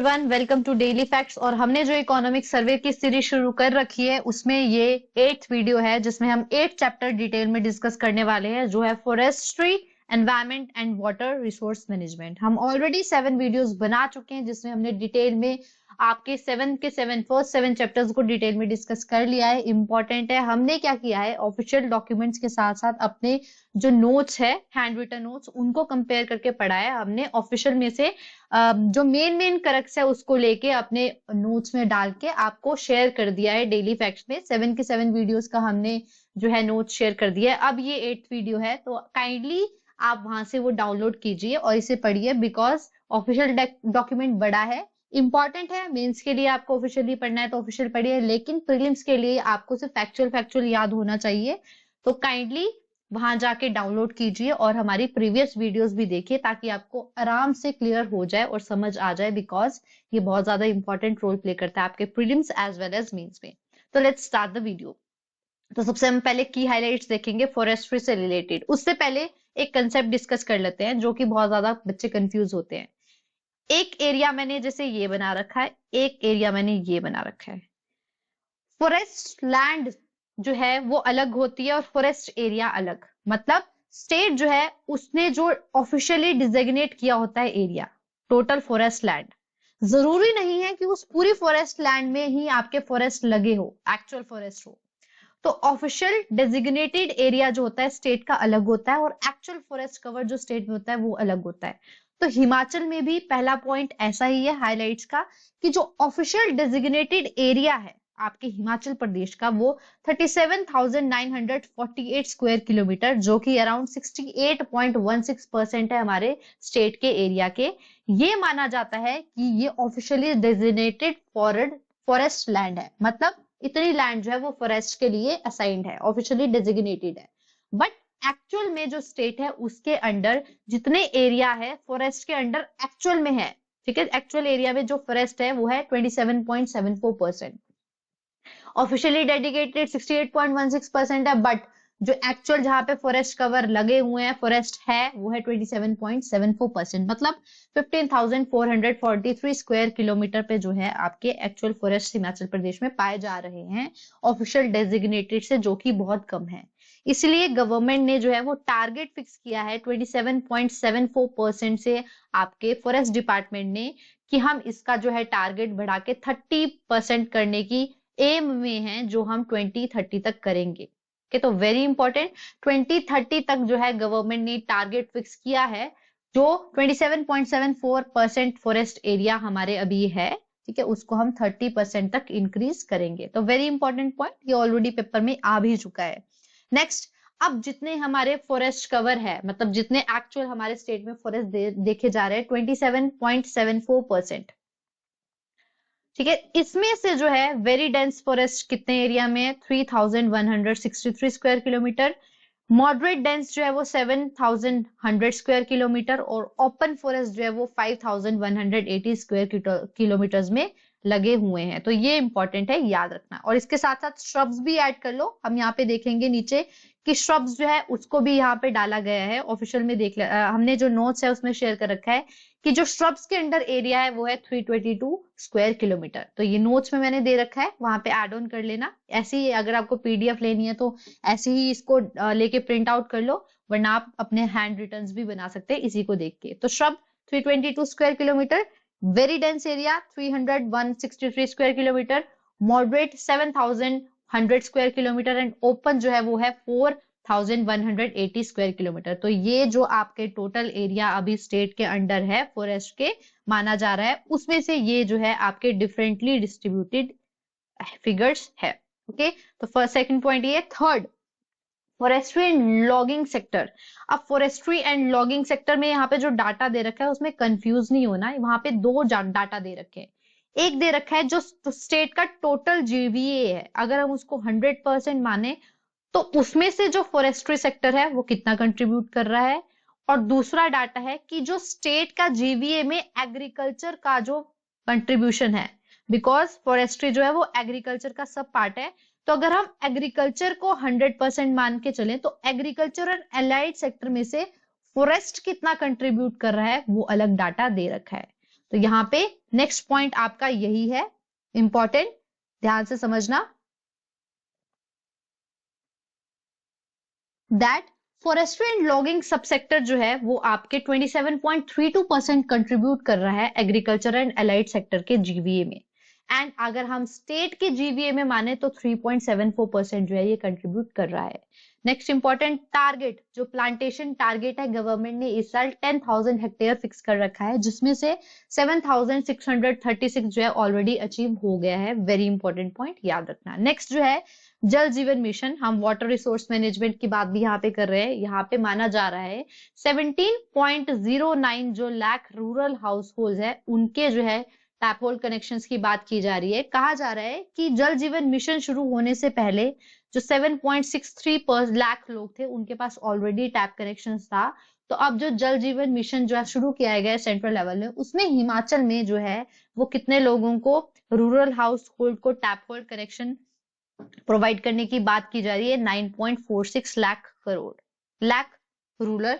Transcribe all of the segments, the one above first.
Everyone, welcome to daily facts. और हमने जो इकोनॉमिक सर्वे की सीरीज शुरू कर रखी है उसमें ये 8th वीडियो है जिसमें हम 8 चैप्टर डिटेल में डिस्कस करने वाले हैं, जो है forestry, environment and water resource management. हम ऑलरेडी 7 वीडियोस बना चुके हैं जिसमें हमने डिटेल में आपके फर्स्ट 7 चैप्टर्स को डिटेल में डिस्कस कर लिया है। इंपॉर्टेंट है, हमने क्या किया है, ऑफिशियल डॉक्यूमेंट्स के साथ साथ अपने जो नोट्स है, हैंड रिटन नोट्स, उनको कंपेयर करके पढ़ा है हमने। ऑफिशियल में से जो मेन करेक्ट्स है उसको लेके अपने नोट्स में डाल के आपको शेयर कर दिया है डेली फैक्ट्स में। 7 के 7 वीडियोस का हमने जो है नोट्स शेयर कर दिया है। अब ये 8th वीडियो है, तो काइंडली आप वहां से वो डाउनलोड कीजिए और इसे पढ़िए, बिकॉज ऑफिशियल डॉक्यूमेंट बड़ा है, इंपॉर्टेंट है। मेंस के लिए आपको ऑफिशियली पढ़ना है तो ऑफिशियल पढ़िए, लेकिन प्रीलिम्स के लिए आपको सिर्फ फैक्चुअल याद होना चाहिए। तो काइंडली वहां जाके डाउनलोड कीजिए और हमारी प्रीवियस वीडियोस भी देखिए ताकि आपको आराम से क्लियर हो जाए और समझ आ जाए, बिकॉज ये बहुत ज्यादा इंपॉर्टेंट रोल प्ले करता है आपके prelims as well as mains में। तो लेट्स स्टार्ट द वीडियो। तो सबसे हम पहले की हाइलाइट्स देखेंगे फॉरेस्ट्री से रिलेटेड। उससे पहले एक कंसेप्ट डिस्कस कर लेते हैं जो कि बहुत ज्यादा बच्चे कंफ्यूज होते हैं। एक एरिया मैंने जैसे ये बना रखा है, एक एरिया मैंने ये बना रखा है। फॉरेस्ट लैंड जो है वो अलग होती है और फॉरेस्ट एरिया अलग। मतलब स्टेट जो है उसने जो ऑफिशियली डिजिग्नेट किया होता है एरिया, टोटल फॉरेस्ट लैंड, जरूरी नहीं है कि उस पूरी फॉरेस्ट लैंड में ही आपके फॉरेस्ट लगे हो, एक्चुअल फॉरेस्ट हो। तो ऑफिशियल डेजिग्नेटेड एरिया जो होता है स्टेट का अलग होता है और एक्चुअल फॉरेस्ट कवर जो स्टेट में होता है वो अलग होता है। तो हिमाचल में भी पहला पॉइंट ऐसा ही है हाइलाइट्स का, कि जो ऑफिशियल डेजिग्नेटेड एरिया है आपके हिमाचल प्रदेश का, वो 37,948 स्क्वायर किलोमीटर, जो कि अराउंड 68.16% है हमारे स्टेट के एरिया के। ये माना जाता है कि ये ऑफिशियली डेजिग्नेटेड फॉरेस्ट लैंड है। मतलब इतनी लैंड जो है वो फॉरेस्ट के लिए असाइंड है, ऑफिशियली डेजिग्नेटेड है। बट एक्चुअल में जो स्टेट है उसके अंडर जितने एरिया है फॉरेस्ट के अंडर एक्चुअल में है, ठीक है, एक्चुअल एरिया में जो फॉरेस्ट है वो है 27.74%। ऑफिशियली डेडिकेटेड 68.16% है, बट जो एक्चुअल जहां पे फॉरेस्ट कवर लगे हुए हैं, फॉरेस्ट है, वो है 27.74%। मतलब 15,443 स्क्वायर किलोमीटर पे जो है आपके एक्चुअल फॉरेस्ट हिमाचल प्रदेश में पाए जा रहे हैं ऑफिशियल डेजिग्नेटेड से, जो कि बहुत कम है। इसलिए गवर्नमेंट ने जो है वो टारगेट फिक्स किया है 27.74% से आपके फॉरेस्ट डिपार्टमेंट ने, कि हम इसका जो है टारगेट बढ़ा के 30% करने की एम में है, जो हम 2030 तक करेंगे। तो वेरी इंपॉर्टेंट, 2030 तक जो है गवर्नमेंट ने टारगेट फिक्स किया है, जो 27.74% फॉरेस्ट एरिया हमारे अभी है, ठीक है, उसको हम 30% तक इंक्रीज करेंगे। तो वेरी इंपॉर्टेंट पॉइंट, ये ऑलरेडी पेपर में आ भी चुका है। नेक्स्ट, अब जितने हमारे फॉरेस्ट कवर है, मतलब जितने एक्चुअल हमारे स्टेट में फॉरेस्ट देखे जा रहे हैं 27.74%, ठीक है। इसमें से जो है वेरी डेंस फॉरेस्ट कितने एरिया में है, 3,163 स्क्वायर किलोमीटर। मॉडरेट डेंस जो है वो 7,100 स्क्वायर किलोमीटर, और ओपन फॉरेस्ट जो है वो 5,180 स्क्वायर किलोमीटर्स में लगे हुए हैं। तो ये इंपॉर्टेंट है, याद रखना। और इसके साथ साथ श्रब्स भी ऐड कर लो। हम यहाँ पे देखेंगे नीचे कि श्रब्स जो है उसको भी यहाँ पे डाला गया है ऑफिशियल में। हमने जो नोट्स है उसमें शेयर कर रखा है कि जो श्रब्स के अंडर एरिया है वो है 322 स्क्वायर किलोमीटर। तो ये नोट्स में मैंने दे रखा है, वहां पे ऐड ऑन कर लेना। ऐसे ही अगर आपको पीडीएफ लेनी है तो ऐसे ही इसको लेके प्रिंट आउट कर लो, वरना आप अपने हैंड रिटन्स भी बना सकते हैं इसी को देख के। तो shrub 322 square kilometre, very dense area 30163 square kilometre, moderate 7,100 square kilometre, and open जो है वो है 4,180 स्क्वायर किलोमीटर। तो ये जो आपके टोटल एरिया अभी स्टेट के अंडर है फॉरेस्ट के माना जा रहा है, उसमें से ये जो है आपके डिफरेंटली डिस्ट्रीब्यूटेड फिगर्स है। ओके, तो फर्स्ट सेकंड पॉइंट ये। Third, forestry and logging sector. अब फॉरेस्ट्री एंड लॉगिंग सेक्टर में यहाँ पे जो डाटा दे रखा है उसमें कंफ्यूज नहीं होना, वहां पे दो डाटा दे रखे हैं। एक दे रखा है जो स्टेट का टोटल जीवीए है, अगर हम उसको 100% माने तो उसमें से जो फॉरेस्ट्री सेक्टर है वो कितना कंट्रीब्यूट कर रहा है। और दूसरा डाटा है कि जो स्टेट का जीवीए में एग्रीकल्चर का जो कंट्रीब्यूशन है, बिकॉज फॉरेस्ट्री जो है वो एग्रीकल्चर का सब पार्ट है। तो अगर हम एग्रीकल्चर को 100% मान के चलें तो एग्रीकल्चर और एलाइड सेक्टर में से फॉरेस्ट कितना कंट्रीब्यूट कर रहा है वो अलग डाटा दे रखा है। तो यहाँ पे नेक्स्ट पॉइंट आपका यही है, इंपॉर्टेंट, ध्यान से समझना, दैट फॉरेस्ट्री एंड लॉगिंग सबसेक्टर जो है वो आपके 27.32% कंट्रीब्यूट कर रहा है एग्रीकल्चर एंड एलाइड सेक्टर के जीवीए में, एंड अगर हम स्टेट के जीवीए में माने तो 3.74% जो है ये कंट्रीब्यूट कर रहा है। नेक्स्ट इंपॉर्टेंट टारगेट, जो प्लांटेशन टारगेट है गवर्नमेंट ने इस साल 10,000 हेक्टेयर फिक्स कर रखा है, जिसमें से 7,636 जो है ऑलरेडी अचीव हो गया है। वेरी इंपॉर्टेंट पॉइंट याद रखना। नेक्स्ट जो है जल जीवन मिशन, हम वाटर रिसोर्स मैनेजमेंट की बात भी यहाँ पे कर रहे हैं। यहाँ पे माना जा रहा है 17.09 जो लाख रूरल हाउस होल्ड है उनके जो है टैप होल कनेक्शंस की बात की जा रही है। कहा जा रहा है कि जल जीवन मिशन शुरू होने से पहले जो 7.63 लाख लोग थे उनके पास ऑलरेडी टैप कनेक्शन था। तो अब जो जल जीवन मिशन जो है शुरू किया गया है सेंट्रल लेवल में, उसमें हिमाचल में जो है वो कितने लोगों को रूरल हाउस होल्ड को टैप होल्ड कनेक्शन प्रोवाइड करने की बात की जा रही है। 9.46 lakh crore, lakh rural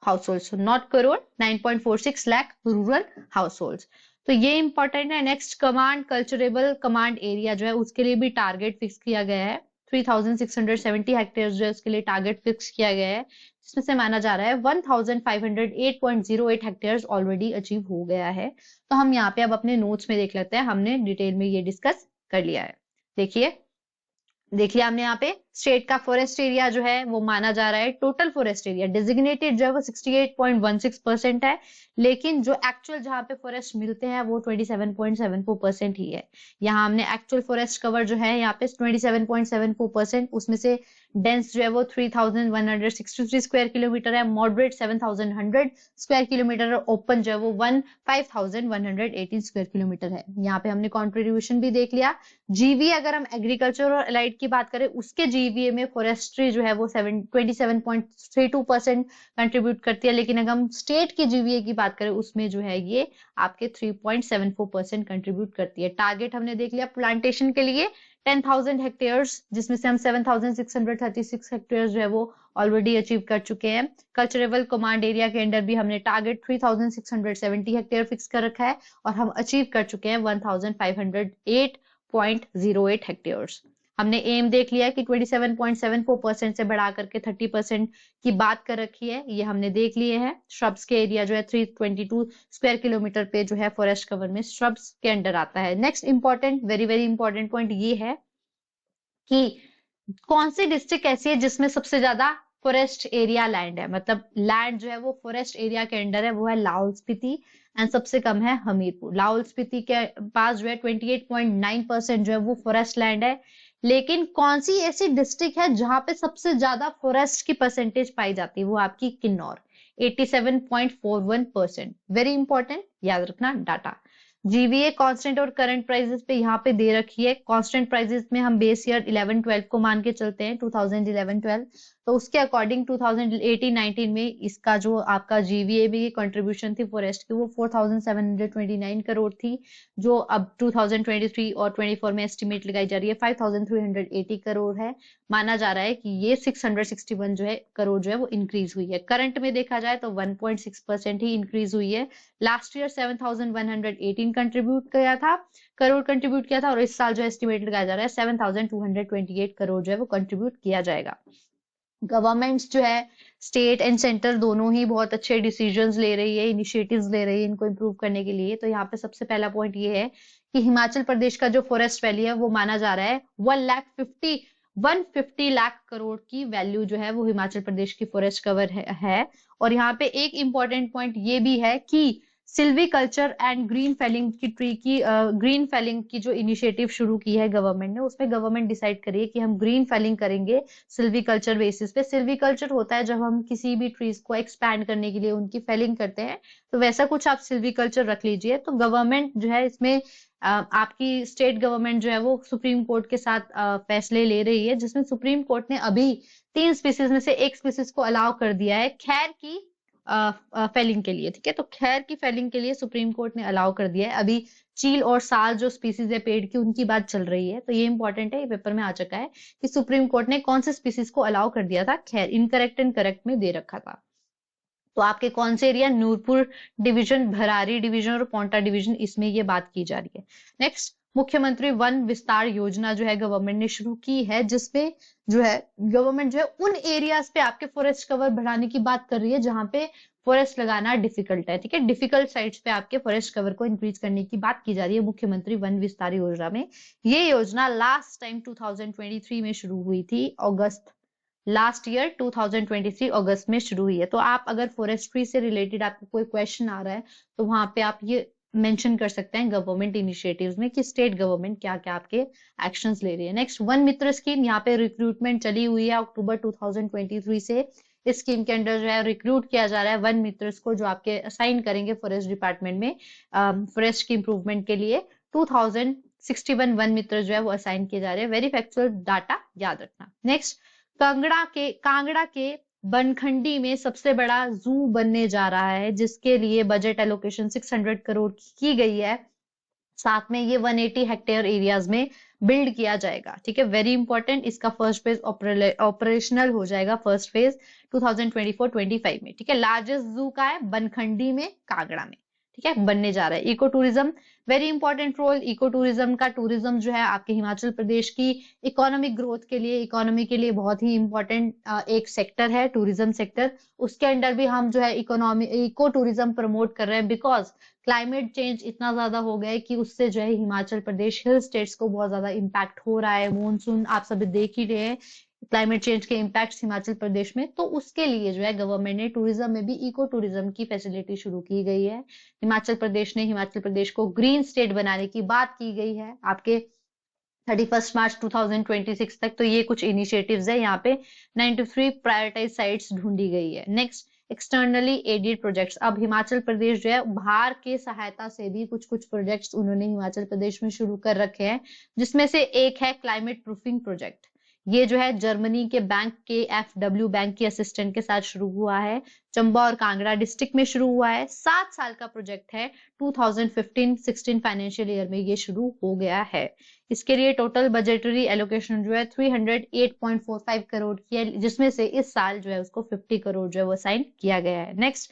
house hold, not crore, 9.46 lakh rural house hold. तो ये इंपॉर्टेंट है। Next command culturable command area जो है उसके लिए भी टारगेट फिक्स किया गया है। 3,670 हेक्टेयर जो है उसके लिए टारगेट फिक्स किया गया है, जिसमें से माना जा रहा है 1,508.08 हेक्टेयर ऑलरेडी अचीव हो गया है। तो हम यहाँ पे अब अपने नोट्स में देख लेते हैं, हमने डिटेल में ये डिस्कस कर लिया है। देखिए हमने यहाँ पे स्टेट का फॉरेस्ट एरिया जो है वो माना जा रहा है, टोटल फॉरेस्ट एरिया डेजिग्नेटेड जो है वो 68.16% है, लेकिन जो एक्चुअल जहाँ पे फॉरेस्ट मिलते हैं वो 27.74% ही है। यहाँ हमने एक्चुअल फॉरेस्ट कवर जो है यहाँ पे 27.74%, उसमें से डेंस जो है वो 3,163 स्क्वायर किलोमीटर है, मॉडरेट 7,100 स्क्वायर किलोमीटर, और ओपन जो है वो 5,118 स्क्वायर किलोमीटर है। यहाँ पे हमने कॉन्ट्रीब्यूशन भी देख लिया। जीवी अगर हम एग्रीकल्चर और एलाइड की बात करें उसके जीवीए में फॉरेस्ट्री जो है वो 27.32% कंट्रीब्यूट करती है, लेकिन अगर हम स्टेट की जीवीए की बात करें उसमें जो है ये आपके 3.74% कंट्रीब्यूट करती है। टारगेट हमने देख लिया प्लांटेशन के लिए 10,000 हेक्टेयर्स, जिसमें से हम 7,636 हेक्टेयर्स जो है वो ऑलरेडी अचीव कर चुके हैं। कल्चरेबल कमांड एरिया के अंडर भी हमने टारगेट 3,670 हेक्टेयर फिक्स कर रखा है और हम अचीव कर चुके हैं 1,508.08 हेक्टेयर्स। हमने एम देख लिया कि 27.74% से बढ़ा करके 30% की बात कर रखी है, ये हमने देख लिए हैं। श्रब्स के एरिया जो है 322 स्क्वायर किलोमीटर पे जो है फॉरेस्ट कवर में श्रब्स के अंडर आता है। Next important, very very important point ये है कि कौन सी डिस्ट्रिक्ट ऐसी है जिसमें सबसे ज्यादा फॉरेस्ट एरिया लैंड है, मतलब लैंड जो है वो फॉरेस्ट एरिया के अंडर है, वो है लाहौल स्पीति, एंड सबसे कम है हमीरपुर। लाहौल स्पीति के पास जो है 28.9% जो है वो फॉरेस्ट लैंड है, लेकिन कौन सी ऐसी डिस्ट्रिक्ट है जहां पे सबसे ज्यादा फॉरेस्ट की परसेंटेज पाई जाती है, वो आपकी किन्नौर 87.41%। वेरी इंपॉर्टेंट, याद रखना डाटा। जीवीए कांस्टेंट और करंट प्राइसेस पे यहाँ पे दे रखी है। कांस्टेंट प्राइसेस में हम बेस ईयर 11-12 को मान के चलते हैं, 2011-12, तो उसके अकॉर्डिंग 2018-19 में इसका जो आपका जीवीए में कंट्रीब्यूशन थी फॉरेस्ट की वो 4,729 करोड़ थी, जो अब 2023 और 24 में एस्टिमेट लगाई जा रही है 5,380 करोड़ है। माना जा रहा है कि ये 661 जो है करोड़ जो है वो इंक्रीज हुई है। करंट में देखा जाए तो 1.6% ही इंक्रीज हुई है। लास्ट ईयर 7,118 करोड़ कंट्रीब्यूट किया था, और इस साल जो एस्टिमेट लगाया जा रहा है 7,228 करोड़ जो है वो कंट्रीब्यूट किया जाएगा। गवर्नमेंट्स जो है स्टेट एंड सेंटर दोनों ही बहुत अच्छे डिसीजंस ले रही है, इनिशिएटिव्स ले रही है इनको इम्प्रूव करने के लिए। तो यहाँ पे सबसे पहला पॉइंट ये है कि हिमाचल प्रदेश का जो फॉरेस्ट वैल्यू है वो माना जा रहा है 150 लाख करोड़ की वैल्यू जो है वो हिमाचल प्रदेश की फॉरेस्ट कवर है। और यहाँ पे एक इंपॉर्टेंट पॉइंट ये भी है कि सिल्वीकल्चर एंड ग्रीन फेलिंग की ट्री की ग्रीन फेलिंग की जो इनिशिएटिव शुरू की है गवर्नमेंट ने, उसमें गवर्नमेंट डिसाइड करी है कि हम ग्रीन फेलिंग करेंगे सिल्वीकल्चर बेसिस पे। सिल्वीकल्चर होता है जब हम किसी भी ट्रीज को एक्सपैंड करने के लिए उनकी फेलिंग करते हैं, तो वैसा कुछ आप सिल्वीकल्चर रख लीजिए। तो गवर्नमेंट जो है इसमें आपकी स्टेट गवर्नमेंट जो है वो सुप्रीम कोर्ट के साथ फैसले ले रही है, जिसमें सुप्रीम कोर्ट ने अभी 3 स्पीसीज में से एक स्पीसीज को अलाउ कर दिया है खैर की फेलिंग के लिए। ठीक है, तो खैर की फेलिंग के लिए सुप्रीम कोर्ट ने अलाउ कर दिया है। अभी चील और साल जो स्पीसीज है पेड़ की उनकी बात चल रही है, तो ये इंपॉर्टेंट है, ये पेपर में आ चुका है कि सुप्रीम कोर्ट ने कौन से स्पीसीज को अलाउ कर दिया था खैर, इनकरेक्ट एंड करेक्ट में दे रखा था। तो आपके कौन से एरिया, नूरपुर डिवीजन, भरारी डिवीजन और पोंटा डिवीजन, इसमें ये बात की जा रही है। नेक्स्ट, मुख्यमंत्री वन विस्तार योजना जो है गवर्नमेंट ने शुरू की है, जिसपे जो है गवर्नमेंट जो है उन एरियाज पे आपके फॉरेस्ट कवर बढ़ाने की बात कर रही है जहां पे फॉरेस्ट लगाना डिफिकल्ट है। ठीक है, डिफिकल्ट साइट्स पे आपके फॉरेस्ट कवर को इंक्रीज करने की बात की जा रही है मुख्यमंत्री वन विस्तार योजना में। ये योजना लास्ट टाइम 2023 में शुरू हुई थी, अगस्त लास्ट ईयर 2023 अगस्त में शुरू हुई है। तो आप अगर फॉरेस्ट्री से रिलेटेड आपको कोई क्वेश्चन आ रहा है तो वहां पे आप ये मेंशन कर सकते हैं गवर्नमेंट इनिशिएटिव्स में कि स्टेट गवर्नमेंट क्या क्या आपके एक्शंस ले रही है। नेक्स्ट, वन मित्र स्कीम, यहाँ पे रिक्रूटमेंट चली हुई है अक्टूबर 2023 से। इस स्कीम के अंडर जो है रिक्रूट किया जा रहा है वन मित्रस को, जो आपके असाइन करेंगे फॉरेस्ट डिपार्टमेंट में फॉरेस्ट की इंप्रूवमेंट के लिए। 2061 वन मित्र जो है वो असाइन किए जा रहे हैं। वेरी फैक्चुअल डाटा याद रखना। नेक्स्ट, कांगड़ा के बनखंडी में सबसे बड़ा जू बनने जा रहा है, जिसके लिए बजट एलोकेशन 600 करोड़ की गई है। साथ में ये 180 हेक्टेयर एरियाज में बिल्ड किया जाएगा। ठीक है, वेरी इंपॉर्टेंट। इसका फर्स्ट फेज ऑपरेशनल हो जाएगा, फर्स्ट फेज 2024-25 में। ठीक है, लार्जेस्ट जू का है बनखंडी में, कांगड़ा में। ठीक है, बनने जा रहा है। Eco tourism, very important role. Eco tourism का, टूरिज्म जो है आपके हिमाचल प्रदेश की इकोनॉमिक ग्रोथ के लिए, इकोनॉमी के लिए बहुत ही इंपॉर्टेंट एक सेक्टर है टूरिज्म सेक्टर। उसके अंडर भी हम जो है इको टूरिज्म प्रमोट कर रहे हैं, बिकॉज क्लाइमेट चेंज इतना ज्यादा हो गया है कि उससे जो है हिमाचल प्रदेश हिल स्टेट्स को बहुत ज्यादा इम्पैक्ट हो रहा है। मानसून आप सभी देख ही रहे हैं, क्लाइमेट चेंज के इम्पैक्ट हिमाचल प्रदेश में। तो उसके लिए जो है गवर्नमेंट ने टूरिज्म में भी इको टूरिज्म की फैसिलिटी शुरू की गई है। हिमाचल प्रदेश को ग्रीन स्टेट बनाने की बात की गई है आपके 31 मार्च 2026 तक। तो ये कुछ इनिशिएटिव्स है, यहाँ पे 93 प्रायोरिटाइज साइट्स ढूंढी गई है। Next, externally aided projects. अब हिमाचल प्रदेश जो है बाहर के सहायता से भी कुछ कुछ प्रोजेक्ट्स उन्होंने हिमाचल प्रदेश में शुरू कर रखे हैं, जिसमें से एक है क्लाइमेट प्रूफिंग प्रोजेक्ट। ये जो है जर्मनी के बैंक KfW बैंक की असिस्टेंट के साथ शुरू हुआ है। चंबा और कांगड़ा डिस्ट्रिक्ट में शुरू हुआ है। 7 साल का प्रोजेक्ट है। 2015-16 फाइनेंशियल ईयर में ये शुरू हो गया है। इसके लिए टोटल बजटरी एलोकेशन जो है 308.45 करोड़ की है, जिसमें से इस साल जो है उसको 50 करोड़ जो है वो असाइन किया गया है। Next,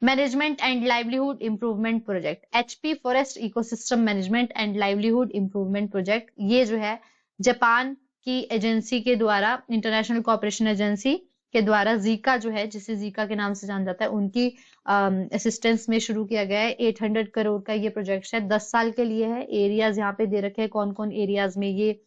management and livelihood improvement project, HP forest ecosystem management and livelihood improvement project. ये जो है जापान की एजेंसी के द्वारा, इंटरनेशनल कोऑपरेशन एजेंसी के द्वारा, जीका जो है, जिसे जीका के नाम से जाना जाता है, उनकी असिस्टेंस में शुरू किया गया है। 800 करोड़ का ये प्रोजेक्ट है, 10 साल के लिए है। एरियाज यहाँ पे दे रखे हैं, कौन कौन एरियाज में ये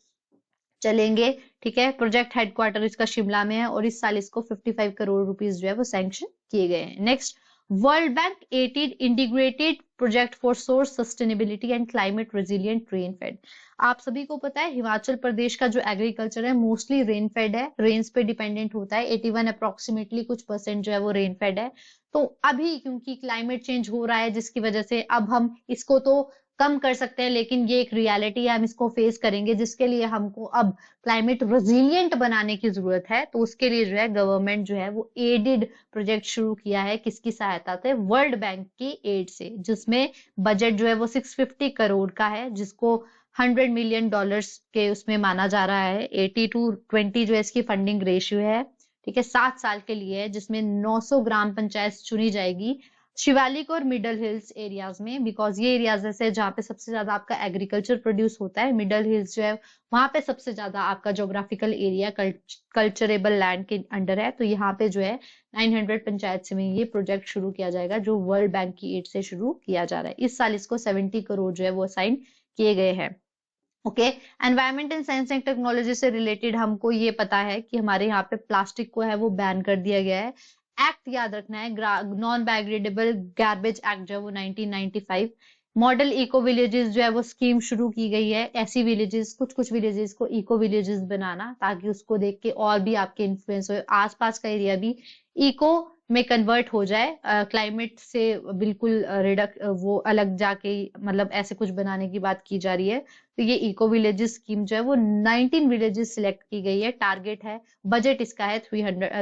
चलेंगे। ठीक है, प्रोजेक्ट हेडक्वार्टर इसका शिमला में है और इस साल इसको 55 करोड़ रुपीस जो है वो सैंक्शन किए गए हैं। Next, world bank aided integrated project for source sustainability and climate resilient rain fed. आप सभी को पता है हिमाचल प्रदेश का जो एग्रीकल्चर है मोस्टली रेन फेड है, रेन्स पे डिपेंडेंट होता है। 81 अप्रोक्सीमेटली कुछ परसेंट जो है वो रेन फेड है। तो अभी क्योंकि क्लाइमेट चेंज हो रहा है, जिसकी वजह से अब हम इसको तो कम कर सकते हैं, लेकिन ये एक रियलिटी है, हम इसको फेस करेंगे, जिसके लिए हमको अब क्लाइमेट रेजिलिएंट बनाने की जरूरत है। तो उसके लिए जो है गवर्नमेंट जो है वो एडेड प्रोजेक्ट शुरू किया है, किसकी सहायता से? वर्ल्ड बैंक की एड से, जिसमें बजट जो है वो 650 करोड़ का है, जिसको $100 मिलियन के उसमें माना जा रहा है। 80-20 जो है इसकी फंडिंग रेशियो है। ठीक है, 7 साल के लिए है, जिसमें 900 ग्राम पंचायत चुनी जाएगी शिवालिक और मिडल हिल्स एरियाज में, बिकॉज ये एरियाज ऐसे जहाँ पे सबसे ज्यादा आपका एग्रीकल्चर प्रोड्यूस होता है। मिडल हिल्स जो है वहां पे सबसे ज्यादा आपका ज्योग्राफिकल एरिया कल्चरेबल लैंड के अंडर है। तो यहाँ पे जो है 900 पंचायत में ये प्रोजेक्ट शुरू किया जाएगा, जो वर्ल्ड बैंक की एड से शुरू किया जा रहा है। इस साल इसको 70 करोड़ जो है वो असाइन किए गए हैं। Okay, environment and science and technology से रिलेटेड हमको ये पता है कि हमारे यहाँ पे प्लास्टिक को है वो बैन कर दिया गया है। एक्ट याद रखना है, नॉन बायोडिग्रेडेबल गार्बेज एक्ट जो है वो 1995। मॉडल इको विलेजेस जो है वो स्कीम शुरू की गई है। ऐसी विलेजेस, कुछ कुछ विलेजेस को इको विलेजेस बनाना, ताकि उसको देख के और भी आपके इन्फ्लुएंस हो, आसपास का एरिया भी इको में कन्वर्ट हो जाए, क्लाइमेट से बिल्कुल वो अलग जाके, मतलब ऐसे कुछ बनाने की बात की जा रही है। तो ये इको विलेजेस स्कीम जो है वो 19 विलेजेस सिलेक्ट की गई है। टारगेट है, बजट इसका है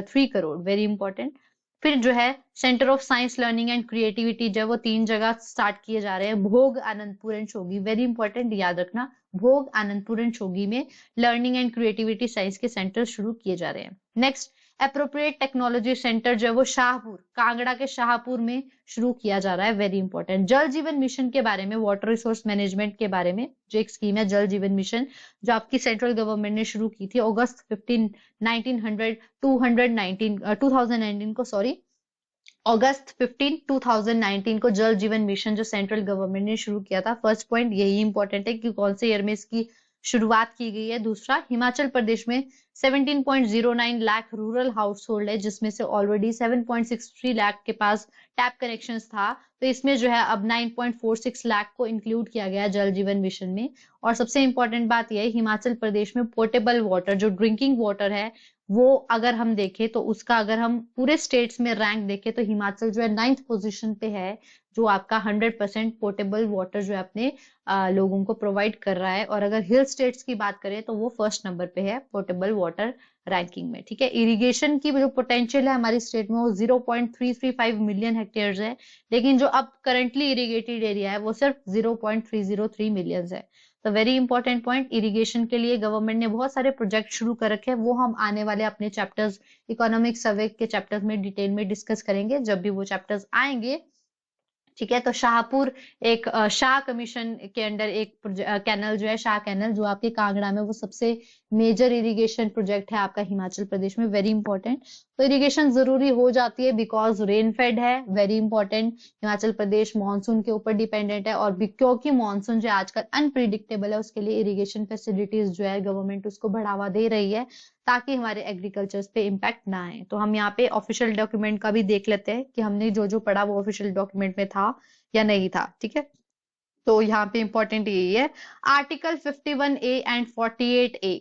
3 करोड़, वेरी इंपॉर्टेंट। फिर जो है centre of science learning and creativity जो है वो 3 जगह स्टार्ट किए जा रहे हैं। भोग, आनंदपुर एंड शोगी, वेरी इंपॉर्टेंट, याद रखना। भोग, आनंदपुर एंड शोगी में लर्निंग एंड क्रिएटिविटी साइंस के सेंटर शुरू किए जा रहे हैं। नेक्स्ट, अप्रोप्रिएट टेक्नोलॉजी सेंटर जो है वो शाहपुर, कांगड़ा के शाहपुर में शुरू किया जा रहा है, वेरी इंपॉर्टेंट। जल जीवन मिशन के बारे में, वाटर रिसोर्स मैनेजमेंट के बारे में जो एक स्कीम है जल जीवन मिशन, जो आपकी सेंट्रल गवर्नमेंट ने शुरू की थी अगस्त 15 2019 को, सॉरी अगस्त 15 2019 को जल जीवन मिशन जो सेंट्रल गवर्नमेंट ने शुरू किया था। फर्स्ट पॉइंट यही इंपॉर्टेंट है कि कौन से ईयर में इसकी शुरुआत की गई है। दूसरा, हिमाचल प्रदेश में 17.09 लाख रूरल हाउस होल्ड है, जिसमें से ऑलरेडी 7.63 लाख के पास टैप कनेक्शंस था, तो इसमें जो है अब 9.46 लाख को इंक्लूड किया गया जल जीवन मिशन में। और सबसे इंपॉर्टेंट बात यह है, हिमाचल प्रदेश में पोर्टेबल वाटर जो ड्रिंकिंग वाटर है वो अगर हम देखें तो उसका, अगर हम पूरे स्टेट्स में रैंक देखें तो हिमाचल जो है 9th पोजीशन पे है, जो आपका 100% पोर्टेबल वाटर जो है अपने लोगों को प्रोवाइड कर रहा है। और अगर हिल स्टेट्स की बात करें तो वो फर्स्ट नंबर पे है पोर्टेबल वाटर रैंकिंग में, ठीक है। इरिगेशन की जो पोटेंशियल है हमारी स्टेट में वो 0.335 मिलियन हेक्टेयर्स है, लेकिन जो अब करंटली इरिगेटेड एरिया है वो सिर्फ 0.303 मिलियन है। तो वेरी इंपॉर्टेंट पॉइंट, इरिगेशन के लिए गवर्नमेंट ने बहुत सारे प्रोजेक्ट शुरू कर रखे हैं, वो हम आने वाले अपने चैप्टर्स, इकोनॉमिक सर्वे के चैप्टर्स में डिटेल में डिस्कस करेंगे जब भी वो चैप्टर्स आएंगे, ठीक है। तो शाहपुर एक शाह कमीशन के अंडर एक कैनल जो है, शाह कैनल जो आपके कांगड़ा में, वो सबसे मेजर इरिगेशन प्रोजेक्ट है आपका हिमाचल प्रदेश में, वेरी इंपॉर्टेंट। तो इरिगेशन जरूरी हो जाती है बिकॉज रेन फेड है, very important. Himachal Pradesh monsoon के ऊपर डिपेंडेंट है, और क्योंकि मानसून जो आजकल अनप्रिडिक्टेबल है, उसके लिए इरिगेशन फैसिलिटीज जो है गवर्नमेंट उसको बढ़ावा दे रही है ताकि हमारे एग्रीकल्चर पे इम्पैक्ट ना आए। तो हम यहाँ पे ऑफिशियल डॉक्यूमेंट का भी देख लेते हैं कि हमने जो जो पढ़ा वो ऑफिशियल डॉक्यूमेंट में था या नहीं था, ठीक है। तो यहाँ पे इंपॉर्टेंट यही है, आर्टिकल 51A एंड 48A,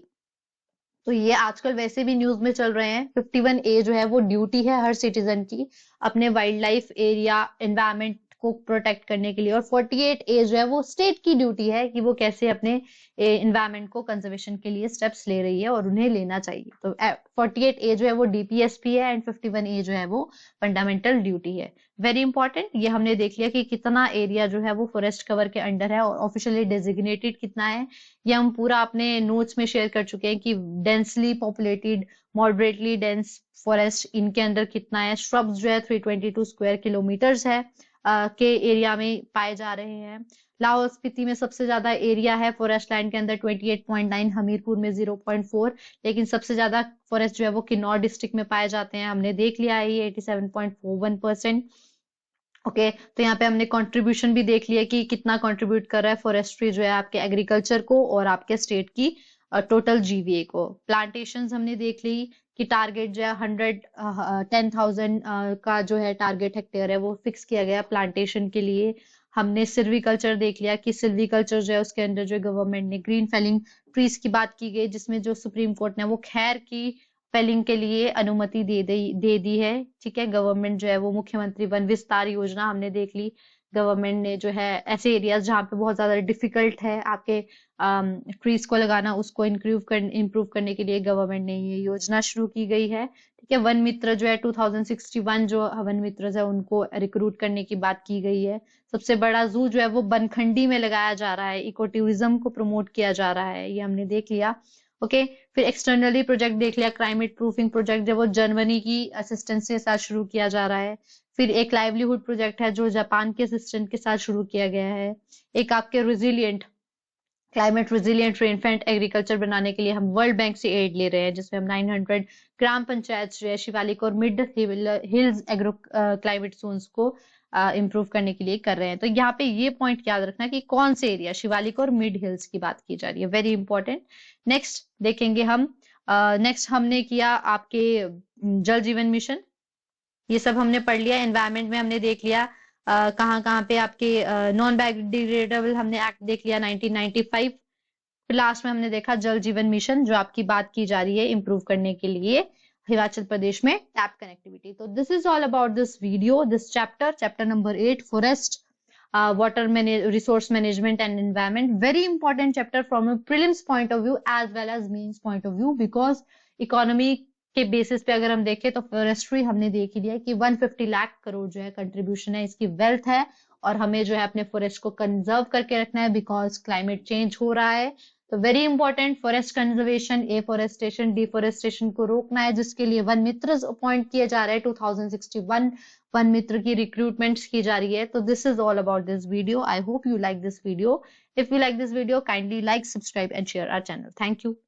तो ये आजकल वैसे भी न्यूज में चल रहे हैं। 51A जो है वो ड्यूटी है हर सिटीजन की अपने वाइल्ड लाइफ एरिया एनवायरमेंट को प्रोटेक्ट करने के लिए, और 48A जो है वो स्टेट की ड्यूटी है कि वो कैसे अपने एनवायरमेंट को कंजर्वेशन के लिए स्टेप्स ले रही है और उन्हें लेना चाहिए। तो 48A जो है वो DPSP है एंड 51A जो है वो फंडामेंटल ड्यूटी है, वेरी इंपॉर्टेंट। ये हमने देख लिया कि कितना एरिया जो है वो फॉरेस्ट कवर के अंडर है और ऑफिशियली डेजिग्नेटेड कितना है, ये हम पूरा अपने नोट्स में शेयर कर चुके हैं कि densely populated, moderately dense forest इनके अंदर कितना है। श्रब्स जो है 322 स्क्वायर किलोमीटर्स है के एरिया में पाए जा रहे हैं। लाहौल स्पीति में सबसे ज्यादा एरिया है फॉरेस्ट लैंड के अंदर 28.9, हमीरपुर में 0.4, लेकिन सबसे ज्यादा फॉरेस्ट जो है वो किन्नौर डिस्ट्रिक्ट में पाए जाते हैं, हमने देख लिया है ये 87.41%। ओके, तो यहाँ पे हमने कंट्रीब्यूशन भी देख लिया कि कितना कंट्रीब्यूट कर रहा है फॉरेस्ट्री जो है आपके एग्रीकल्चर को और आपके स्टेट की टोटल जीवीए को। प्लांटेशंस हमने देख ली कि टारगेट जो है 10,000 का जो है टारगेट हेक्टेयर है वो फिक्स किया गया प्लांटेशन के लिए। हमने सिल्वीकल्चर देख लिया कि सिल्वीकल्चर जो है उसके अंदर जो गवर्नमेंट ने ग्रीन फेलिंग ट्रीज की बात की गई, जिसमें जो सुप्रीम कोर्ट ने वो खैर की फेलिंग के लिए अनुमति दे दी है, ठीक है। गवर्नमेंट जो है वो मुख्यमंत्री वन विस्तार योजना हमने देख ली, गवर्नमेंट ने जो है ऐसे एरियाज जहाँ पे बहुत ज्यादा डिफिकल्ट है आपके ट्रीज को लगाना, उसको इम्प्रूव करने के लिए गवर्नमेंट ने ये योजना शुरू की गई है, ठीक है। वन मित्र जो है 2061 जो वन मित्र है उनको रिक्रूट करने की बात की गई है। सबसे बड़ा जू जो है वो बनखंडी में लगाया जा रहा है, इको टूरिज्म को प्रमोट किया जा रहा है, ये हमने देख लिया। ओके, फिर एक्सटर्नली प्रोजेक्ट देख लिया, क्लाइमेट प्रूफिंग प्रोजेक्ट जो वो जर्मनी की असिस्टेंस के साथ शुरू किया जा रहा है। फिर एक लाइवलीहुड प्रोजेक्ट है जो जापान के असिस्टेंट के साथ शुरू किया गया है। एक आपके resilient climate resilient rainfed agriculture बनाने के लिए हम वर्ल्ड बैंक से एड ले रहे हैं, जिसमें हम 900 ग्राम पंचायत जो है शिवालिक और mid hills agro climate zones को इम्प्रूव करने के लिए कर रहे हैं। तो यहाँ पे ये पॉइंट याद रखना कि कौन से एरिया, शिवालिक और मिड हिल्स की बात की जा रही है, वेरी इंपॉर्टेंट। नेक्स्ट देखेंगे हम, नेक्स्ट हमने किया आपके जल जीवन मिशन, ये सब हमने पढ़ लिया। एनवायरमेंट में हमने देख लिया कहाँ कहाँ पे आपके नॉन बायोडिग्रेडेबल हमने एक्ट देख लिया 1995। फिर लास्ट में हमने देखा जल जीवन मिशन जो आपकी बात की जा रही है इम्प्रूव करने के लिए हिमाचल प्रदेश में टैप कनेक्टिविटी। तो this is all about this video, this chapter number 8 forest water resource management and environment, very important chapter from a prelims point of view as well as means point of view, because economy के basis पे अगर हम देखें तो forestry हमने देख ही लिया कि 150 लाख करोड़ जो है कंट्रीब्यूशन है, इसकी वेल्थ है, और हमें जो है अपने फॉरेस्ट को कंजर्व करके रखना है बिकॉज क्लाइमेट चेंज हो रहा है। तो very important, forest conservation, afforestation, deforestation को रोकना है, जिसके लिए वन मित्र अपॉइंट किए जा रहे हैं। 2061 वन मित्र की रिक्रूटमेंट की जा रही है। तो this is all about this video. I hope you like this video. If you like this video, kindly like, subscribe and share our channel. Thank you.